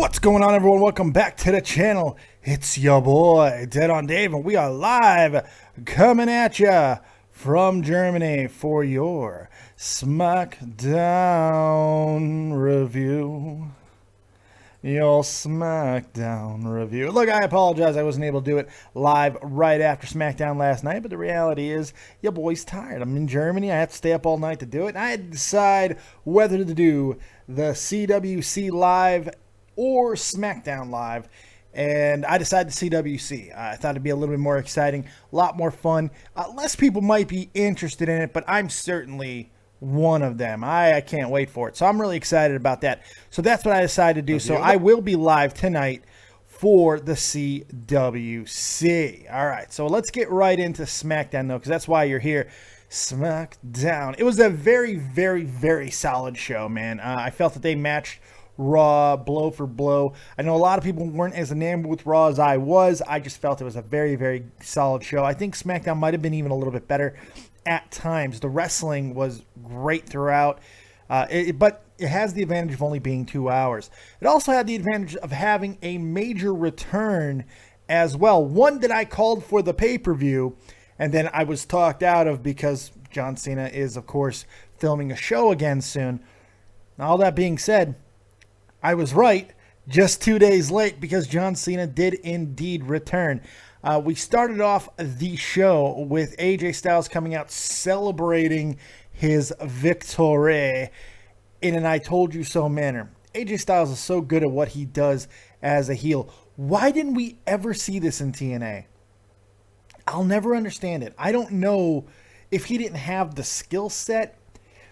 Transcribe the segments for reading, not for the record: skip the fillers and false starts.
What's going on, everyone? Welcome back to the channel. It's your boy, Dead on Dave, and we are live coming at ya from Germany for your Smackdown review. Your Smackdown review. Look, I apologize I wasn't able to do it live right after Smackdown last night, but the reality is your boy's tired. I'm in Germany. I have to stay up all night to do it, and I had to decide whether to do the CWC live or SmackDown live, and I decided CWC. I thought it'd be a little bit more exciting, a lot more fun. Less people might be interested in it, but I'm certainly one of them. I can't wait for it, so I'm really excited about that. So that's what I decided to do. So I will be live tonight for the CWC. All right, so let's get right into SmackDown, though, because that's why you're here. SmackDown. It was a very, very, very solid show, man. I felt that they matched Raw blow for blow. I know a lot of people weren't as enamored with Raw as I was. I just felt it was a very, very solid show. I think SmackDown might have been even a little bit better at times. The wrestling was great throughout, but it has the advantage of only being 2 hours. It also had the advantage of having a major return as well, one that I called for the pay-per-view, and then I was talked out of because John Cena is, of course, filming a show again soon. All that being said, I was right, just 2 days late, because John Cena did indeed return. We started off the show with AJ Styles coming out celebrating his victory in an I told you so manner. AJ Styles is so good at what he does as a heel. Why didn't we ever see this in TNA? I'll never understand it. I don't know if he didn't have the skill set.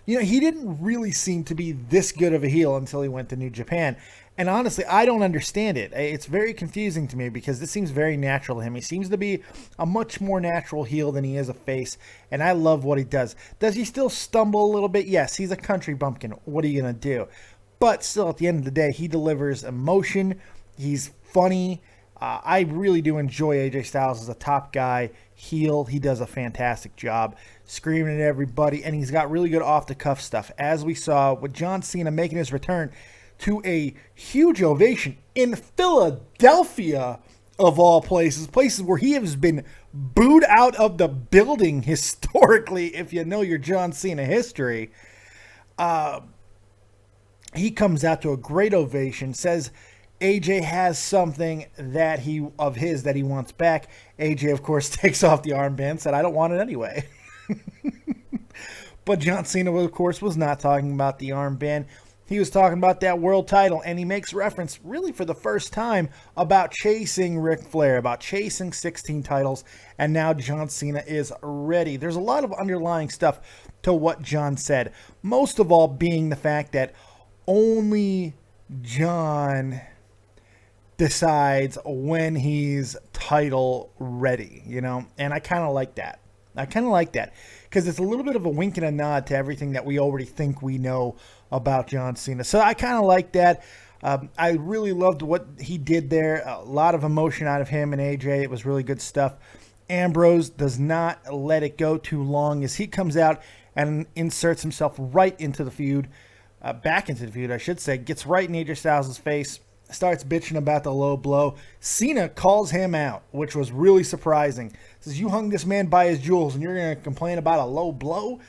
You know, he didn't really seem to be this good of a heel until he went to New Japan. And honestly, I don't understand it. It's very confusing to me because this seems very natural to him. He seems to be a much more natural heel than he is a face. And I love what he does. Does he still stumble a little bit? Yes, he's a country bumpkin. What are you going to do? But still, at the end of the day, he delivers emotion. He's funny. I really do enjoy AJ Styles as a top guy heel. He does a fantastic job screaming at everybody, and he's got really good off-the-cuff stuff, as we saw with John Cena making his return to a huge ovation in Philadelphia, of all places where he has been booed out of the building historically, if you know your John Cena history. He comes out to a great ovation, says AJ has something that he wants back. AJ, of course, takes off the armband, said, I don't want it anyway. But John Cena, of course, was not talking about the armband. He was talking about that world title, and he makes reference, really for the first time, about chasing Ric Flair, about chasing 16 titles, and now John Cena is ready. There's a lot of underlying stuff to what John said, most of all being the fact that only John decides when he's title ready, you know, and I kind of like that. Because it's a little bit of a wink and a nod to everything that we already think we know about John Cena. So I kind of like that. I really loved what he did there. A lot of emotion out of him and AJ. It was really good stuff. Ambrose does not let it go too long as he comes out and inserts himself right into the feud, back into the feud, I should say, gets right in AJ Styles' face, starts bitching about the low blow. Cena calls him out, which was really surprising. Says, you hung this man by his jewels and you're going to complain about a low blow?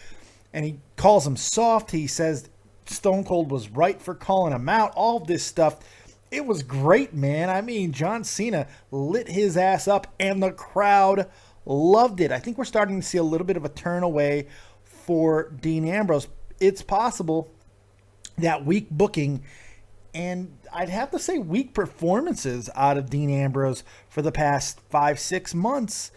And he calls him soft. He says Stone Cold was right for calling him out. All this stuff. It was great, man. I mean, John Cena lit his ass up and the crowd loved it. I think we're starting to see a little bit of a turn away for Dean Ambrose. It's possible that weak booking and I'd have to say weak performances out of Dean Ambrose for the past 5-6 months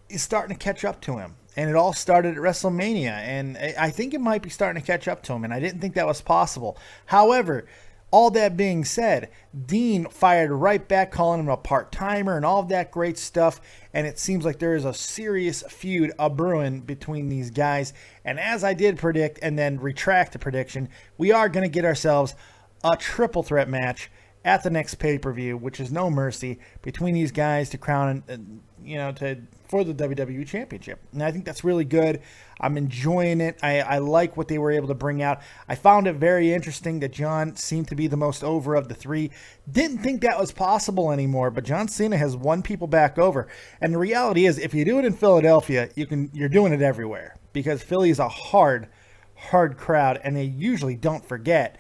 is starting to catch up to him. And it all started at WrestleMania, and I think it might be starting to catch up to him, and I didn't think that was possible. However, all that being said, Dean fired right back, calling him a part-timer and all of that great stuff, and it seems like there is a serious feud a-brewing between these guys. And as I did predict and then retract the prediction, we are going to get ourselves a triple threat match at the next pay-per-view, which is No Mercy, between these guys to crown, for the WWE Championship. And I think that's really good. I'm enjoying it. I like what they were able to bring out. I found it very interesting that John seemed to be the most over of the three. Didn't think that was possible anymore, but John Cena has won people back over. And the reality is, if you do it in Philadelphia, you're doing it everywhere, because Philly is a hard crowd, and they usually don't forget.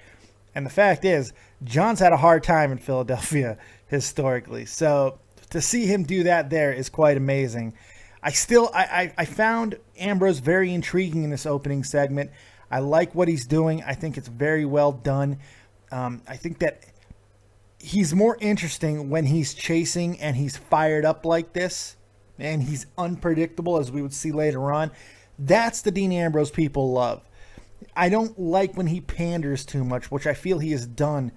And the fact is, John's had a hard time in Philadelphia historically. So to see him do that there is quite amazing. I found Ambrose very intriguing in this opening segment. I like what he's doing. I think it's very well done. I think that he's more interesting when he's chasing and he's fired up like this, and he's unpredictable, as we would see later on. That's the Dean Ambrose people love. I don't like when he panders too much, which I feel he has done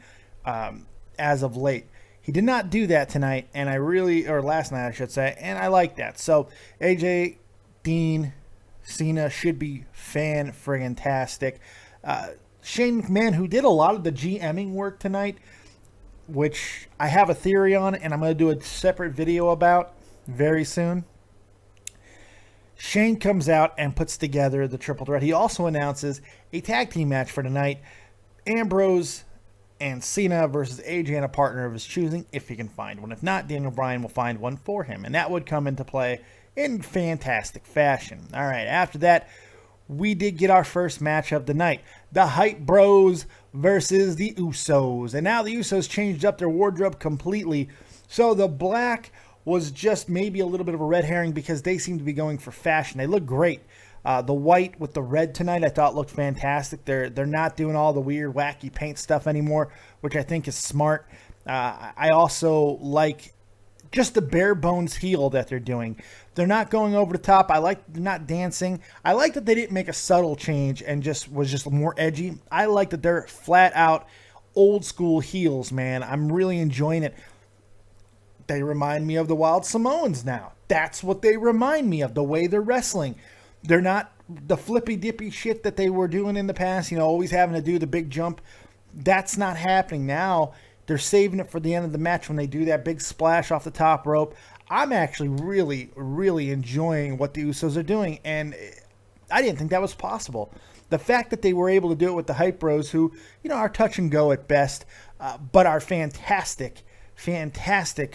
as of late. He did not do that tonight, and last night I should say, and I like that. So AJ, Dean, Cena should be fan-friggin-tastic. Shane McMahon, who did a lot of the GMing work tonight, which I have a theory on, and I'm going to do a separate video about very soon. Shane comes out and puts together the triple threat. He also announces a tag team match for tonight. Ambrose and Cena versus AJ and a partner of his choosing, if he can find one. If not, Daniel Bryan will find one for him. And that would come into play in fantastic fashion. All right, after that, we did get our first match of the night. The Hype Bros versus the Usos. And now the Usos changed up their wardrobe completely. So the black was just maybe a little bit of a red herring, because they seem to be going for fashion. They look great. The white with the red tonight I thought looked fantastic. They're not doing all the weird wacky paint stuff anymore, which I think is smart. I also like just the bare bones heel that they're doing. They're not going over the top. I like they're not dancing. I like that they didn't make a subtle change and was just more edgy. I like that they're flat out old school heels, man. I'm really enjoying it. They remind me of the Wild Samoans now. That's what they remind me of, the way they're wrestling. They're not the flippy-dippy shit that they were doing in the past, always having to do the big jump. That's not happening now. They're saving it for the end of the match when they do that big splash off the top rope. I'm actually really, really enjoying what the Usos are doing, and I didn't think that was possible. The fact that they were able to do it with the Hype Bros, who, are touch and go at best, but are fantastic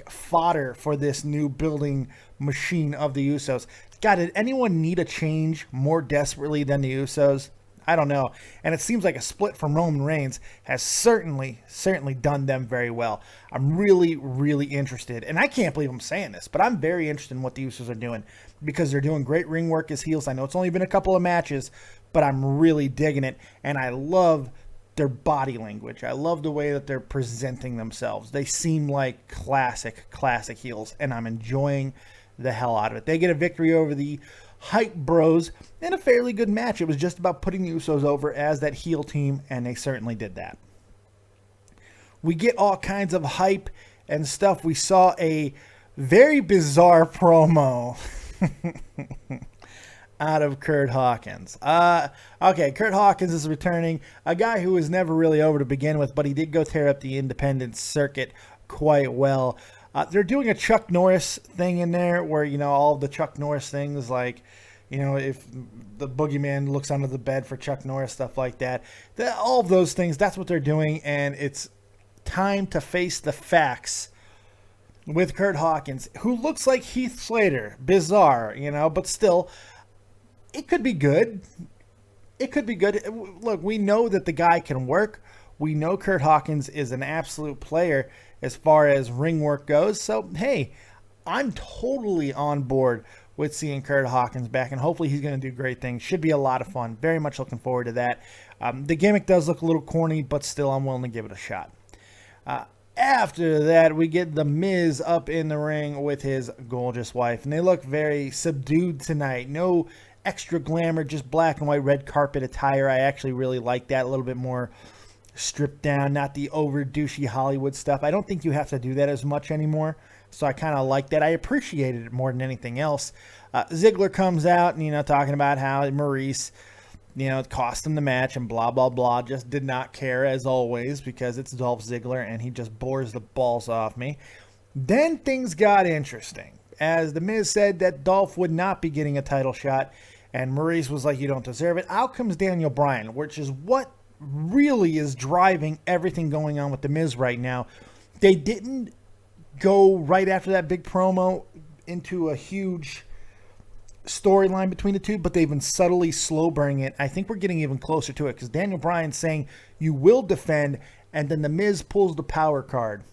fodder for this new building machine of the Usos. God, did anyone need a change more desperately than the Usos? I don't know. And it seems like a split from Roman Reigns has certainly done them very well. I'm really, really interested. And I can't believe I'm saying this, but I'm very interested in what the Usos are doing, because they're doing great ring work as heels. I know it's only been a couple of matches, but I'm really digging it. And I love their body language. I love the way that they're presenting themselves. They seem like classic heels, and I'm enjoying the hell out of it. They get a victory over the Hype Bros in a fairly good match. It was just about putting the Usos over as that heel team, and they certainly did that. We get all kinds of hype and stuff. We saw a very bizarre promo out of Kurt Hawkins. Okay, Kurt Hawkins is returning, a guy who was never really over to begin with, but he did go tear up the independent circuit quite well. They're doing a Chuck Norris thing in there where, all of the Chuck Norris things, like, if the boogeyman looks under the bed for Chuck Norris, stuff like that. All of those things, that's what they're doing, and it's time to face the facts with Kurt Hawkins, who looks like Heath Slater. Bizarre, but still, it could be good. It could be good. Look, we know that the guy can work. We know Kurt Hawkins is an absolute player as far as ring work goes. So, hey, I'm totally on board with seeing Kurt Hawkins back, and hopefully he's going to do great things. Should be a lot of fun. Very much looking forward to that. The gimmick does look a little corny, but still I'm willing to give it a shot. After that, we get the Miz up in the ring with his gorgeous wife, and they look very subdued tonight. No extra glamour, just black and white red carpet attire. I actually really like that, a little bit more stripped down, not the over douchey Hollywood stuff. I don't think you have to do that as much anymore, so I kind of like that. I appreciated it more than anything else. Ziggler comes out and, talking about how Maurice it cost him the match and blah, blah, blah. Just did not care, as always, because it's Dolph Ziggler and he just bores the balls off me. Then things got interesting, as The Miz said that Dolph would not be getting a title shot, and Maurice was like, you don't deserve it. Out comes Daniel Bryan, which is what really is driving everything going on with The Miz right now. They didn't go right after that big promo into a huge storyline between the two, but they've been subtly slow burning it. I think we're getting even closer to it, because Daniel Bryan's saying you will defend, and then The Miz pulls the power card,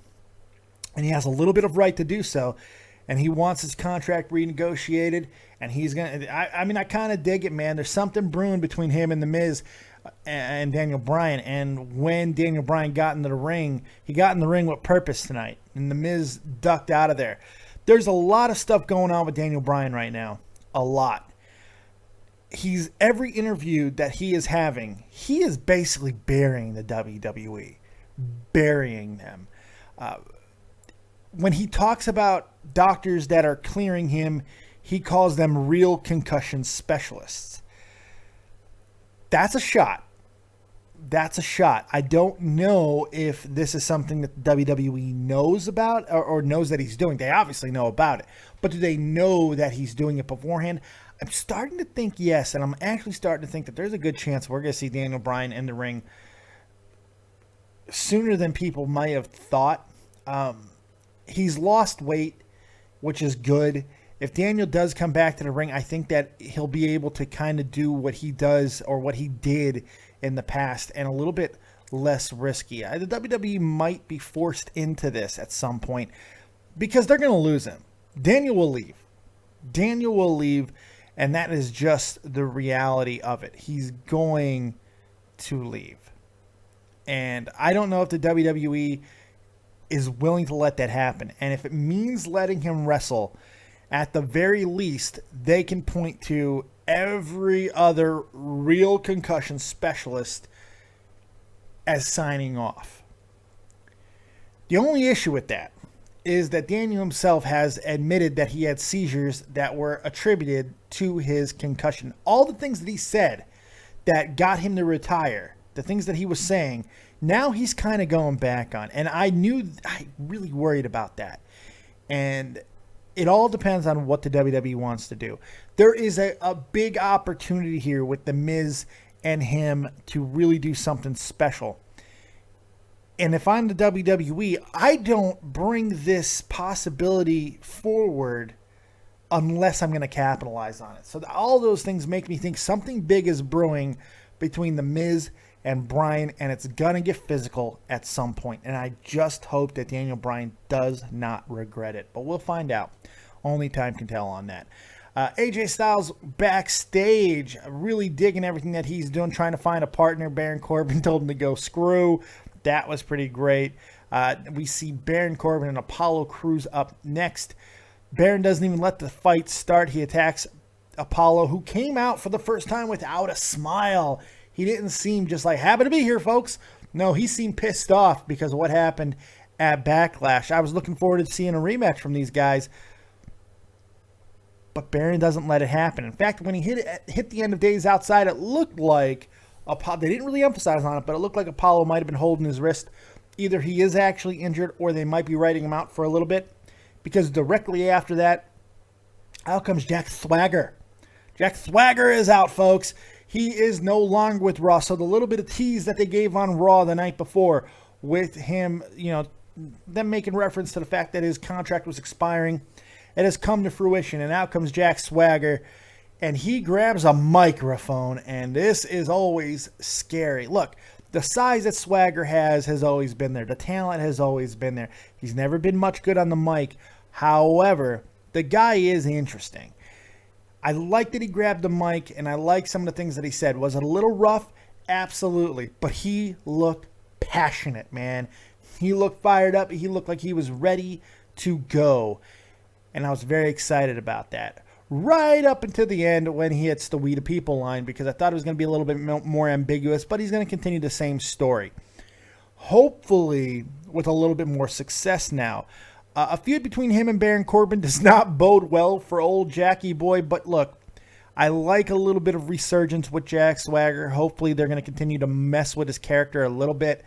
and he has a little bit of right to do so, and he wants his contract renegotiated, and he's gonna. I kind of dig it, man. There's something brewing between him and The Miz and Daniel Bryan, and when Daniel Bryan got into the ring, he got in the ring with purpose tonight, and The Miz ducked out of there. There's a lot of stuff going on with Daniel Bryan right now. A lot. Every interview that he is having, he is basically burying the WWE. Burying them. When he talks about doctors that are clearing him, he calls them real concussion specialists. That's a shot. That's a shot. I don't know if this is something that the WWE knows about or knows that he's doing. They obviously know about it. But do they know that he's doing it beforehand? I'm starting to think yes, and I'm actually starting to think that there's a good chance we're going to see Daniel Bryan in the ring sooner than people might have thought. He's lost weight, which is good. If Daniel does come back to the ring, I think that he'll be able to kind of do what he does or what he did in the past and a little bit less risky. The WWE might be forced into this at some point because they're going to lose him. Daniel will leave. Daniel will leave, and that is just the reality of it. He's going to leave. And I don't know if the WWE is willing to let that happen. And if it means letting him wrestle, at the very least, they can point to every other real concussion specialist as signing off. The only issue with that is that Daniel himself has admitted that he had seizures that were attributed to his concussion. All the things that he said that got him to retire, the things that he was saying, now he's kind of going back on. And I really worried about that. And it all depends on what the WWE wants to do. There is a big opportunity here with The Miz and him to really do something special. And if I'm the WWE, I don't bring this possibility forward unless I'm going to capitalize on it. So all those things make me think something big is brewing between The Miz and Bryan, and it's going to get physical at some point. And I just hope that Daniel Bryan does not regret it. But we'll find out. Only time can tell on that. AJ Styles backstage, really digging everything that he's doing, trying to find a partner. Baron Corbin told him to go screw. That was pretty great. We see Baron Corbin and Apollo Crews up next. Baron doesn't even let the fight start. He attacks Apollo, who came out for the first time without a smile. He didn't seem just like, happy to be here, folks. No, he seemed pissed off because of what happened at Backlash. I was looking forward to seeing a rematch from these guys, but Baron doesn't let it happen. In fact, when he hit the end of Days Outside, it looked like Apollo, they didn't really emphasize on it, but it looked like Apollo might have been holding his wrist. Either he is actually injured or they might be writing him out for a little bit, because directly after that, out comes Jack Swagger. Jack Swagger is out, folks. He is no longer with Raw. So the little bit of tease that they gave on Raw the night before with him, them making reference to the fact that his contract was expiring, it has come to fruition. And out comes Jack Swagger, and he grabs a microphone, and this is always scary. Look, the size that Swagger has always been there. The talent has always been there. He's never been much good on the mic. However, the guy is interesting. I like that he grabbed the mic, and I like some of the things that he said. Was it a little rough? Absolutely. But he looked passionate, man. He looked fired up. He looked like he was ready to go. And I was very excited about that. Right up until the end when he hits the We the People line, because I thought it was going to be a little bit more ambiguous, but he's going to continue the same story. Hopefully with a little bit more success now. A feud between him and Baron Corbin does not bode well for old Jackie boy, but look, I like a little bit of resurgence with Jack Swagger. Hopefully they're going to continue to mess with his character a little bit.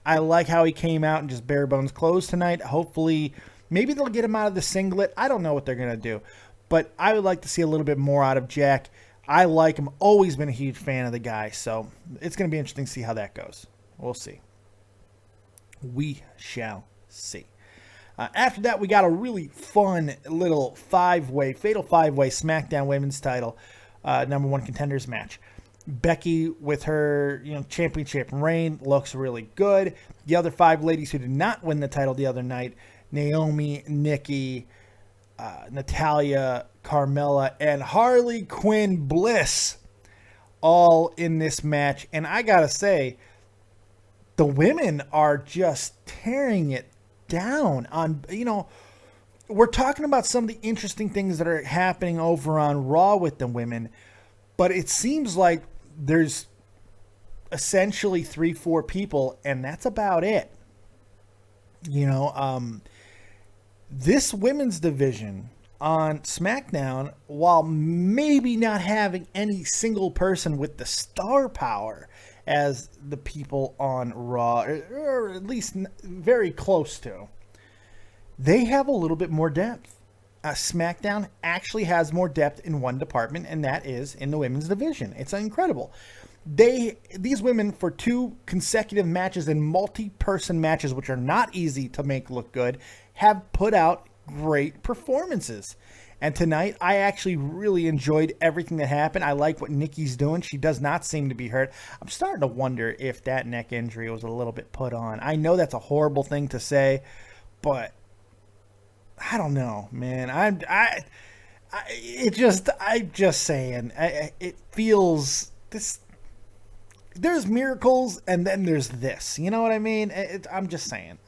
I like how he came out in just bare bones clothes tonight. Hopefully, maybe they'll get him out of the singlet. I don't know what they're going to do. But I would like to see a little bit more out of Jack. I like him. Always been a huge fan of the guy. So it's going to be interesting to see how that goes. We'll see. We shall see. After that, we got a really fun little fatal five-way SmackDown Women's Title number one contenders match. Becky with her championship reign looks really good. The other 5 ladies who did not win the title the other night, Naomi, Nikki, Natalya, Carmella, and Harley Quinn Bliss, all in this match. And I gotta say, the women are just tearing it down on, we're talking about some of the interesting things that are happening over on Raw with the women, but it seems like there's essentially 3-4 people, and that's about it. This women's division on SmackDown, while maybe not having any single person with the star power as the people on Raw, or at least very close to, they have a little bit more depth. SmackDown actually has more depth in one department, and that is in the women's division. It's incredible. These women, for 2 consecutive matches and multi-person matches, which are not easy to make look good, have put out great performances. And tonight, I actually really enjoyed everything that happened. I like what Nikki's doing. She does not seem to be hurt. I'm starting to wonder if that neck injury was a little bit put on. I know that's a horrible thing to say, but I don't know, man. I'm just saying. It feels this. There's miracles, and then there's this. You know what I mean? I'm just saying.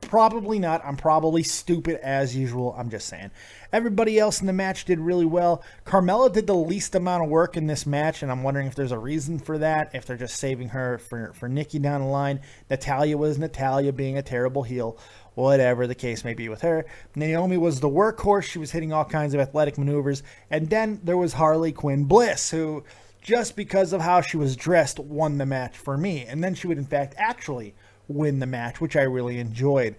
Probably not. I'm probably stupid as usual. I'm just saying. Everybody else in the match did really well. Carmella did the least amount of work in this match, and I'm wondering if there's a reason for that, if they're just saving her for Nikki down the line. Natalya was Natalya being a terrible heel. Whatever the case may be with her. Naomi was the workhorse. She was hitting all kinds of athletic maneuvers. And then there was Harley Quinn Bliss, who, just because of how she was dressed, won the match for me. And then she would, in fact, actually win the match, which I really enjoyed.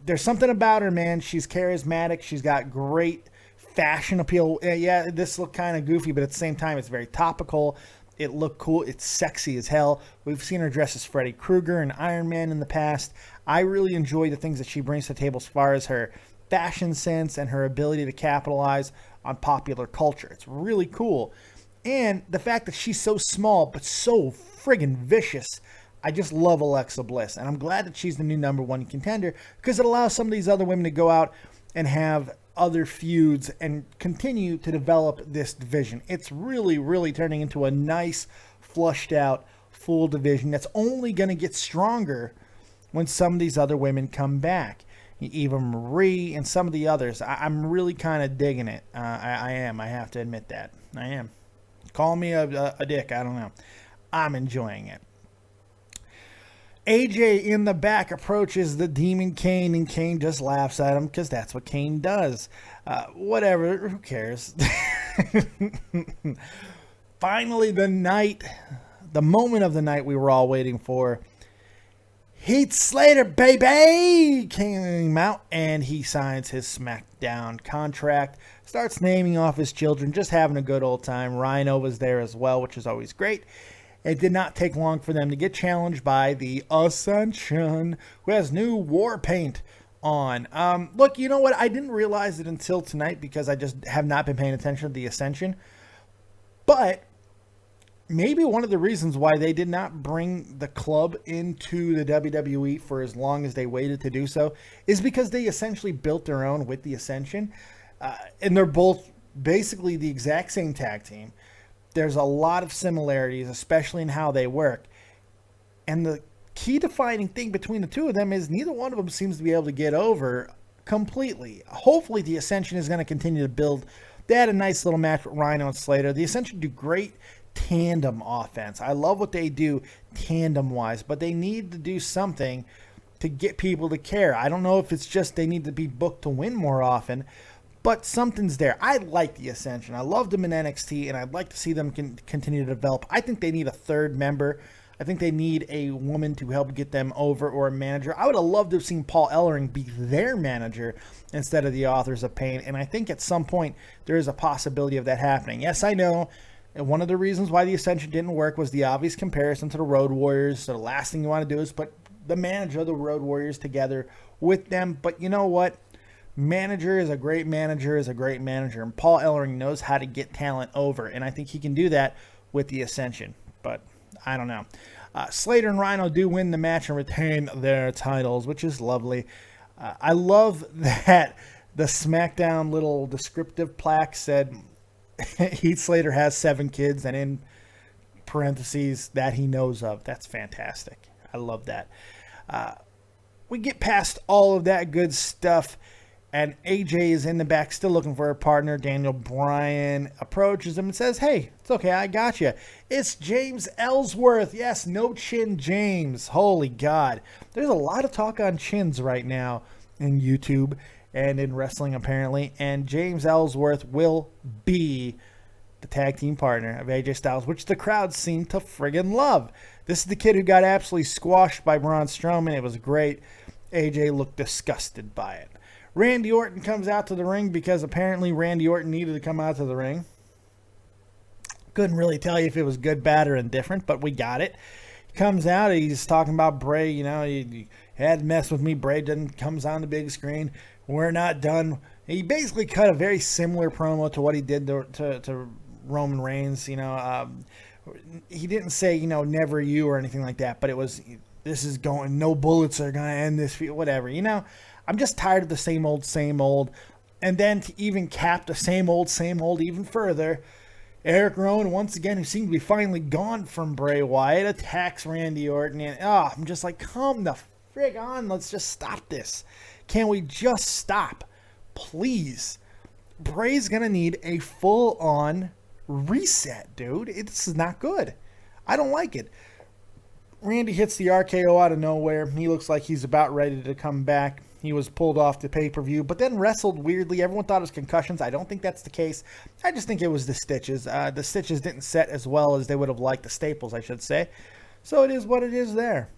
There's something about her, man. She's charismatic. She's got great fashion appeal. Yeah, this looked kind of goofy, but at the same time, it's very topical. It looked cool. It's sexy as hell. We've seen her dress as Freddy Krueger and Iron Man in the past. I really enjoy the things that she brings to the table as far as her fashion sense and her ability to capitalize on popular culture. It's really cool. And the fact that she's so small but so friggin' vicious. I just love Alexa Bliss, and I'm glad that she's the new number one contender because it allows some of these other women to go out and have other feuds and continue to develop this division. It's really, really turning into a nice, flushed out, full division that's only going to get stronger when some of these other women come back. Eva Marie and some of the others. I'm really kind of digging it. I am. I have to admit that. I am. Call me a dick. I don't know. I'm enjoying it. AJ in the back approaches the Demon Kane, and Kane just laughs at him because that's what Kane does. Whatever, who cares? Finally, the moment of the night we were all waiting for. Heath Slater, baby, came out, and he signs his SmackDown contract. Starts naming off his children, just having a good old time. Rhino was there as well, which is always great. It did not take long for them to get challenged by the Ascension, who has new war paint on. Look, you know what? I didn't realize it until tonight because I just have not been paying attention to the Ascension. But maybe one of the reasons why they did not bring the club into the WWE for as long as they waited to do so is because they essentially built their own with the Ascension. And they're both basically the exact same tag team. There's a lot of similarities, especially in how they work. And the key defining thing between the two of them is neither one of them seems to be able to get over completely. Hopefully the Ascension is going to continue to build. They had a nice little match with Rhino and Slater. The Ascension do great tandem offense. I love what they do tandem-wise, but they need to do something to get people to care. I don't know if it's just they need to be booked to win more often, but something's there. I like the Ascension. I loved them in NXT, and I'd like to see them continue to develop. I think they need a third member. I think they need a woman to help get them over, or a manager. I would have loved to have seen Paul Ellering be their manager instead of the Authors of Pain, and I think at some point there is a possibility of that happening. Yes, I know. And one of the reasons why the Ascension didn't work was the obvious comparison to the Road Warriors. So the last thing you want to do is put the manager of the Road Warriors together with them. But you know what? Manager is a great manager, and Paul Ellering knows how to get talent over, and I think he can do that with the Ascension. But I don't know. Slater and Rhino do win the match and retain their titles, which is lovely. I love that the SmackDown little descriptive plaque said Heath Slater has 7 kids, and in parentheses, that he knows of. That's fantastic. I love that. We get past all of that good stuff, and AJ is in the back still looking for a partner. Daniel Bryan approaches him and says, hey, it's okay, I got you. It's James Ellsworth. Yes, no chin James. Holy God. There's a lot of talk on chins right now in YouTube and in wrestling apparently, and James Ellsworth will be the tag team partner of AJ Styles, which the crowd seemed to friggin' love. This is the kid who got absolutely squashed by Braun Strowman. It was great. AJ looked disgusted by it. Randy Orton comes out to the ring because apparently Randy Orton needed to come out to the ring. Couldn't really tell you if it was good, bad, or indifferent, but we got it. He comes out, he's talking about Bray, you had to mess with me. Bray comes on the big screen. We're not done. He basically cut a very similar promo to what he did to Roman Reigns. He didn't say, never you or anything like that, but it was, this is going, no bullets are going to end this, whatever, I'm just tired of the same old. And then to even cap the same old even further, Eric Rowan, once again, who seemed to be finally gone from Bray Wyatt, attacks Randy Orton. And I'm just like, come the frig on. Let's just stop this. Can we just stop? Please. Bray's going to need a full-on reset, dude. This is not good. I don't like it. Randy hits the RKO out of nowhere. He looks like he's about ready to come back. He was pulled off the pay-per-view, but then wrestled weirdly. Everyone thought it was concussions. I don't think that's the case. I just think it was the stitches. The stitches didn't set as well as they would have liked, the staples, I should say. So it is what it is there.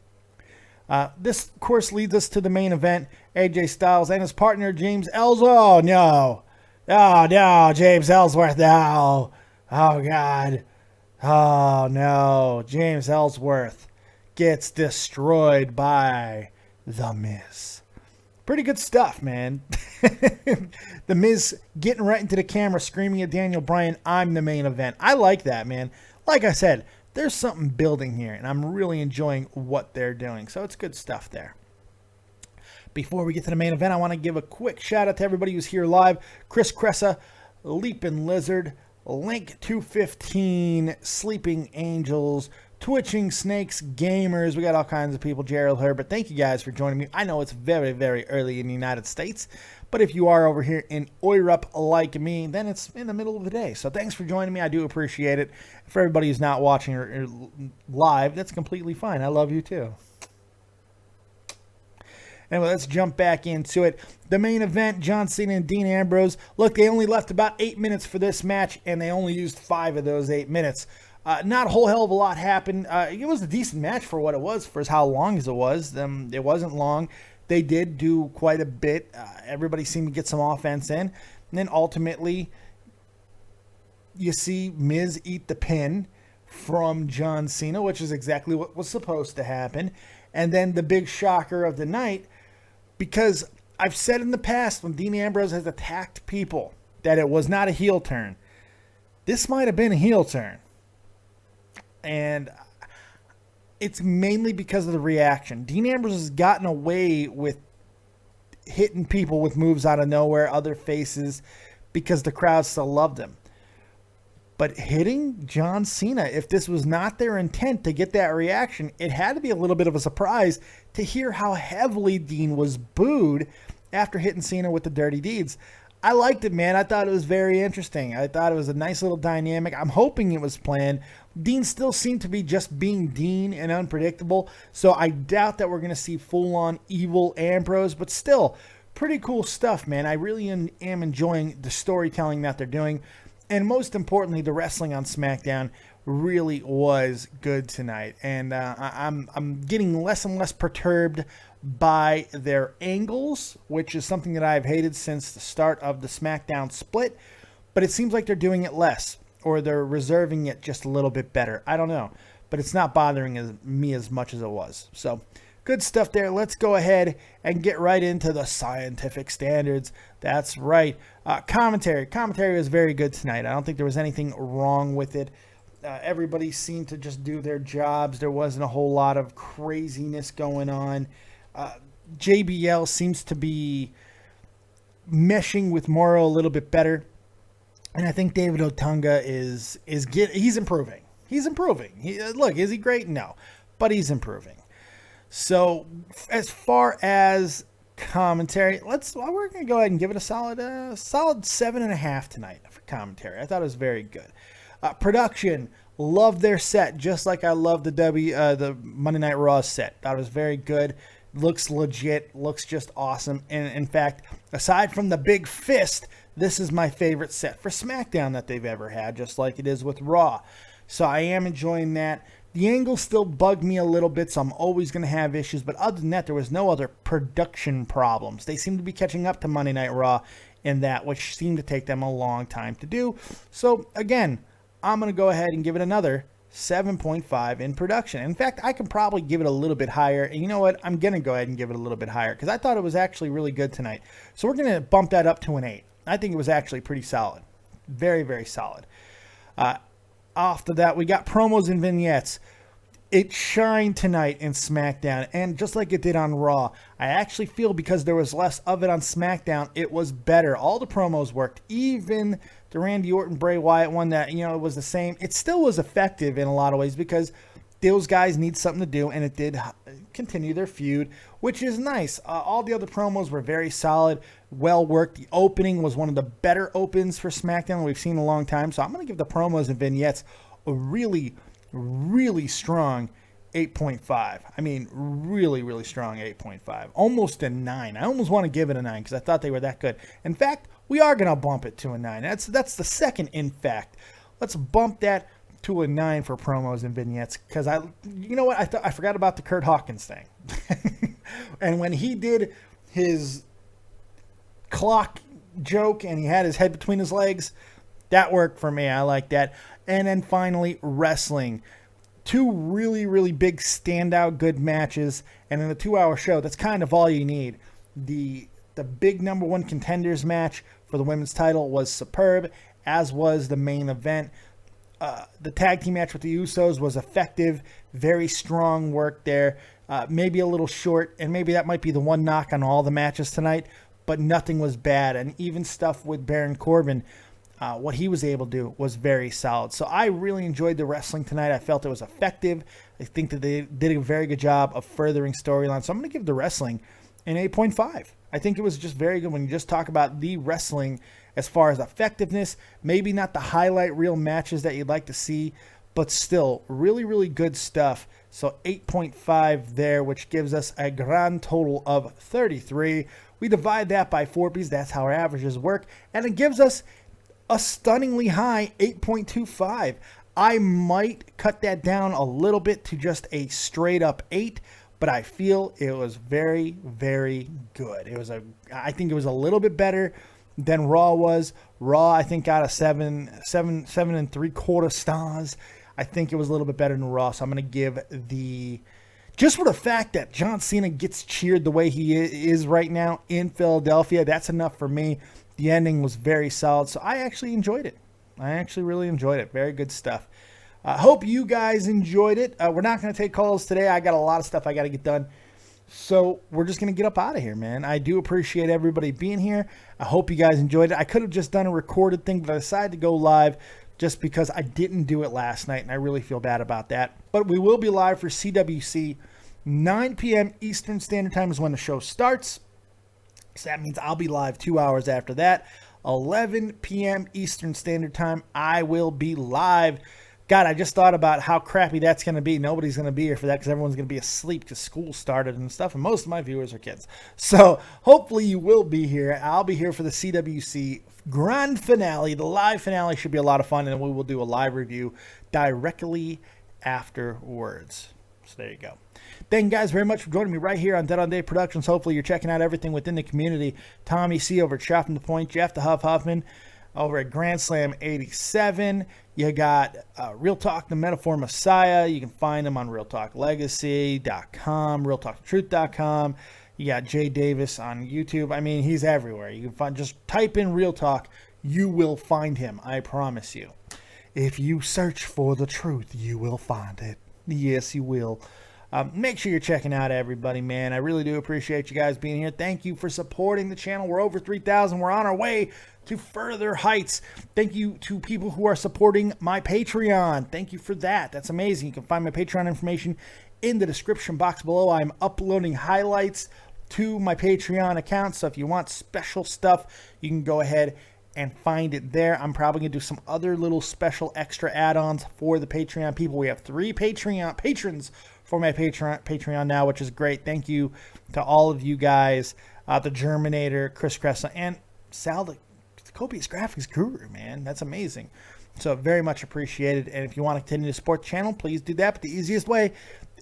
This, of course, leads us to the main event. AJ Styles and his partner, James Ellsworth. Oh, no. Oh, no, James Ellsworth, no. Oh, God. Oh, no. James Ellsworth gets destroyed by The Miz. Pretty good stuff, man. The Miz getting right into the camera, screaming at Daniel Bryan, I'm the main event. I like that, man. Like I said, there's something building here, and I'm really enjoying what they're doing. So it's good stuff there. Before we get to the main event, I want to give a quick shout out to everybody who's here live. Chris Cressa, Leaping Lizard, Link 215, Sleeping Angels, Twitching Snakes Gamers. We got all kinds of people. Gerald Herbert. Thank you guys for joining me. I know it's very, very early in the United States, but if you are over here in Europe like me, then it's in the middle of the day. So thanks for joining me. I do appreciate it. For everybody who's not watching or live, that's completely fine. I love you too. Anyway, let's jump back into it. The main event, John Cena and Dean Ambrose. Look, they only left about 8 minutes for this match, and they only used 5 of those 8 minutes. Not a whole hell of a lot happened. It was a decent match for what it was, for how long as it was. It wasn't long. They did do quite a bit. Everybody seemed to get some offense in. And then ultimately, you see Miz eat the pin from John Cena, which is exactly what was supposed to happen. And then the big shocker of the night, because I've said in the past when Dean Ambrose has attacked people that it was not a heel turn. This might have been a heel turn. And it's mainly because of the reaction. Dean Ambrose has gotten away with hitting people with moves out of nowhere, other faces, because the crowd still loved him. But hitting John Cena, if this was not their intent to get that reaction, it had to be a little bit of a surprise to hear how heavily Dean was booed after hitting Cena with the dirty deeds. I liked it, man. I thought it was very interesting. I thought it was a nice little dynamic. I'm hoping it was planned. Dean still seemed to be just being Dean and unpredictable, so I doubt that we're going to see full-on evil Ambrose, but still, pretty cool stuff, man. I really am enjoying the storytelling that they're doing. And most importantly, the wrestling on SmackDown really was good tonight. And I'm getting less and less perturbed by their angles, which is something that I've hated since the start of the SmackDown split. But it seems like they're doing it less, or they're reserving it just a little bit better. I don't know. But it's not bothering me as much as it was. So, good stuff there. Let's go ahead and get right into the scientific standards. That's right. Commentary. Commentary was very good tonight. I don't think there was anything wrong with it. Everybody seemed to just do their jobs. There wasn't a whole lot of craziness going on. JBL seems to be meshing with Morrow a little bit better. And I think David Otunga he's improving. He's improving. Look, is he great? No. But he's improving. So, as far as commentary, we're going to go ahead and give it a solid 7.5 tonight for commentary. I thought it was very good. Production, loved their set, just like I love the Monday Night Raw set. Thought it was very good. Looks legit. Looks just awesome. And in fact, aside from the big fist, this is my favorite set for SmackDown that they've ever had, just like it is with Raw. So I am enjoying that. The angles still bug me a little bit, so I'm always going to have issues. But other than that, there was no other production problems. They seem to be catching up to Monday Night Raw in that, which seemed to take them a long time to do. So, again, I'm going to go ahead and give it another 7.5 in production. In fact, I can probably give it a little bit higher. And you know what? I'm going to go ahead and give it a little bit higher because I thought it was actually really good tonight. So we're going to bump that up to an 8. I think it was actually pretty solid. Very, very solid. After that, we got promos and vignettes. It shined tonight in SmackDown, and just like it did on Raw, I actually feel because there was less of it on SmackDown, it was better. All the promos worked. Even the Randy Orton, Bray Wyatt one that, it was the same. It still was effective in a lot of ways because those guys need something to do, and it did continue their feud, which is nice. All the other promos were very solid, well worked. The opening was one of the better opens for SmackDown we've seen in a long time, so I'm going to give the promos and vignettes a really, really strong 8.5. I mean, really, really strong 8.5. Almost a 9. I almost want to give it a 9 because I thought they were that good. In fact, we are going to bump it to a 9. That's the second in fact. Let's bump that to a 9 for promos and vignettes because I forgot about the Kurt Hawkins thing. And when he did his clock joke and he had his head between his legs, that worked for me. I like that. And then finally, wrestling. 2 really, really big standout good matches. And in a 2-hour show, that's kind of all you need. The big number 1 contenders match for the women's title was superb, as was the main event. The tag team match with the Usos was effective. Very strong work there. Maybe a little short, and maybe that might be the one knock on all the matches tonight, but nothing was bad. And even stuff with Baron Corbin, what he was able to do was very solid. So I really enjoyed the wrestling tonight. I felt it was effective. I think that they did a very good job of furthering storyline. So I'm going to give the wrestling an 8.5. I think it was just very good when you just talk about the wrestling as far as effectiveness. Maybe not the highlight reel matches that you'd like to see, but still really, really good stuff. So 8.5 there, which gives us a grand total of 33. We divide that by 4 because that's how our averages work. And it gives us a stunningly high 8.25. I might cut that down a little bit to just a straight up 8, but I feel it was very, very good. I think it was a little bit better than Raw was. Raw, I think, got a 7.75 stars. I think it was a little bit better than Raw, so I'm going to give just for the fact that John Cena gets cheered the way he is right now in Philadelphia, that's enough for me. The ending was very solid, so I actually enjoyed it. I actually really enjoyed it. Very good stuff. I hope you guys enjoyed it. We're not going to take calls today. I got a lot of stuff I got to get done. So we're just going to get up out of here, man. I do appreciate everybody being here. I hope you guys enjoyed it. I could have just done a recorded thing, but I decided to go live just because I didn't do it last night, and I really feel bad about that. But we will be live for CWC. 9 p.m. Eastern Standard Time is when the show starts. So that means I'll be live 2 hours after that. 11 p.m. Eastern Standard Time, I will be live. God, I just thought about how crappy that's going to be. Nobody's going to be here for that because everyone's going to be asleep because school started and stuff, and most of my viewers are kids. So hopefully you will be here. I'll be here for the CWC Grand Finale. The live finale should be a lot of fun, and we will do a live review directly afterwards. So there you go. Thank you guys very much for joining me right here on Dead on Day Productions. Hopefully you're checking out everything within the community. Tommy C over at Shopping the Point, Jeff the Huff Huffman over at Grand Slam 87. You got Real Talk, the Metaphor Messiah. You can find him on RealTalkLegacy.com, RealTalkTruth.com. You got Jay Davis on YouTube. I mean, he's everywhere. You can find, just type in Real Talk. You will find him. I promise you. If you search for the truth, you will find it. Yes, you will. Make sure you're checking out everybody, man. I really do appreciate you guys being here. Thank you for supporting the channel. We're over 3,000. We're on our way to further heights. Thank you to people who are supporting my Patreon. Thank you for that. That's amazing. You can find my Patreon information in the description box below. I'm uploading highlights to my Patreon account, so if you want special stuff, you can go ahead and find it there. I'm probably going to do some other little special extra add-ons for the Patreon people. We have 3 Patreon patrons for my Patreon now, which is great. Thank you to all of you guys, the Germinator, Chris Cressa, and Sal, the Copious Graphics Guru, man. That's amazing. So very much appreciated. And if you want to continue to support the channel, please do that. But the easiest way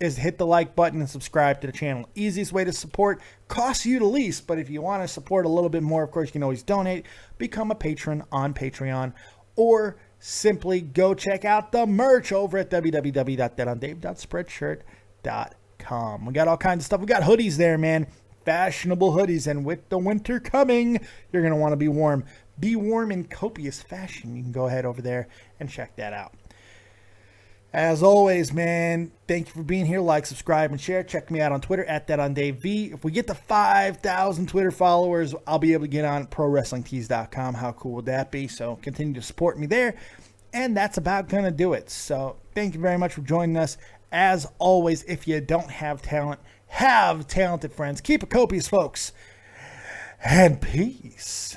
is hit the like button and subscribe to the channel. Easiest way to support, costs you the least. But if you want to support a little bit more, of course, you can always donate, become a patron on Patreon, or simply go check out the merch over at www.deadondave.spreadshirt.com. We got all kinds of stuff. We got hoodies there, man. Fashionable hoodies. And with the winter coming, you're going to want to be warm. Be warm in copious fashion. You can go ahead over there and check that out. As always, man, thank you for being here. Like, subscribe, and share. Check me out on Twitter at ThatOnDaveV. If we get to 5,000 Twitter followers, I'll be able to get on ProWrestlingTees.com. How cool would that be? So continue to support me there. And that's about going to do it. So thank you very much for joining us. As always, if you don't have talent, have talented friends. Keep it copious, folks. And peace.